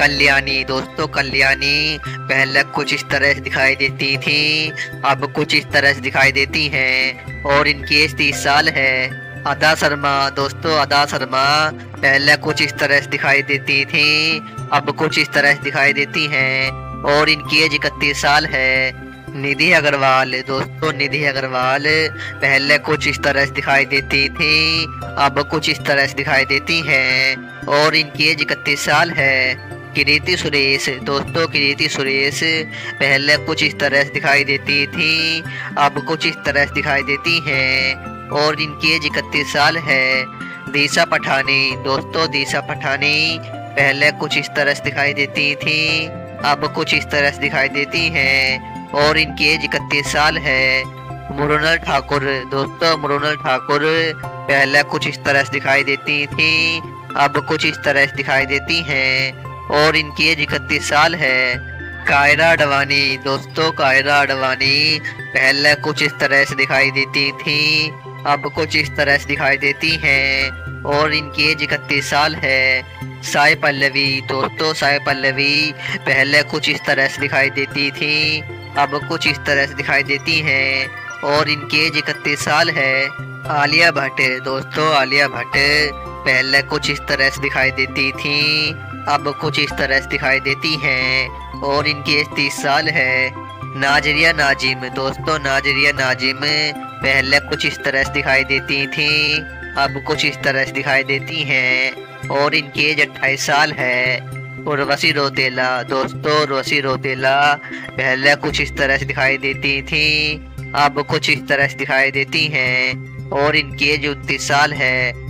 कल्याणी दोस्तों कल्याणी पहले कुछ इस तरह से दिखाई देती थी, अब कुछ इस तरह से दिखाई देती हैं और इनकी एज 30 साल है। अदा शर्मा दोस्तों अदा शर्मा पहले कुछ इस तरह से दिखाई देती थी, अब कुछ इस तरह से दिखाई देती हैं और इनकी एज 31 साल है। निधि अग्रवाल दोस्तों निधि अग्रवाल पहले कुछ इस तरह से दिखाई देती थी, अब कुछ इस तरह से दिखाई देती हैं और इनकी एज 31 साल है। कृति सुरेश दोस्तों कृति सुरेश पहले कुछ इस तरह से दिखाई देती थी, अब कुछ इस तरह से दिखाई देती हैं और इनकी एज 31 साल है। दिशा पठानी दोस्तों दिशा पठानी पहले कुछ इस तरह से दिखाई देती थी, अब कुछ इस तरह से दिखाई देती हैं और इनकी एज 31 साल है। मृणाल ठाकुर दोस्तों मृणाल ठाकुर पहले कुछ इस तरह से दिखाई देती थी, अब कुछ इस तरह से दिखाई देती हैं और इनकी एज 31 साल है। कायरा अडवाणी दोस्तों कायरा अडवाणी पहले कुछ इस तरह से दिखाई देती थी, अब कुछ इस तरह से दिखाई देती हैं और इनकी एज 31 साल है। साई पल्लवी दोस्तों साई पल्लवी पहले कुछ इस तरह से दिखाई देती थी, अब कुछ इस तरह से दिखाई देती हैं और इनकी एज 31 साल है। आलिया भट्ट दोस्तों आलिया भट्ट पहले कुछ इस तरह से दिखाई देती थी, अब कुछ इस तरह से दिखाई देती हैं और इनकी एज 30 साल है। नाजरिया नाजिम दोस्तों नाजरिया नाजिम पहले कुछ इस तरह से दिखाई देती थी, अब कुछ इस तरह से दिखाई देती हैं और इनकी एज 28 साल है। उर्वशी रौतेला दोस्तों उर्वशी रौतेला पहले कुछ इस तरह से दिखाई देती थी, अब कुछ इस तरह से दिखाई देती हैं और इनकी एज 29 साल है।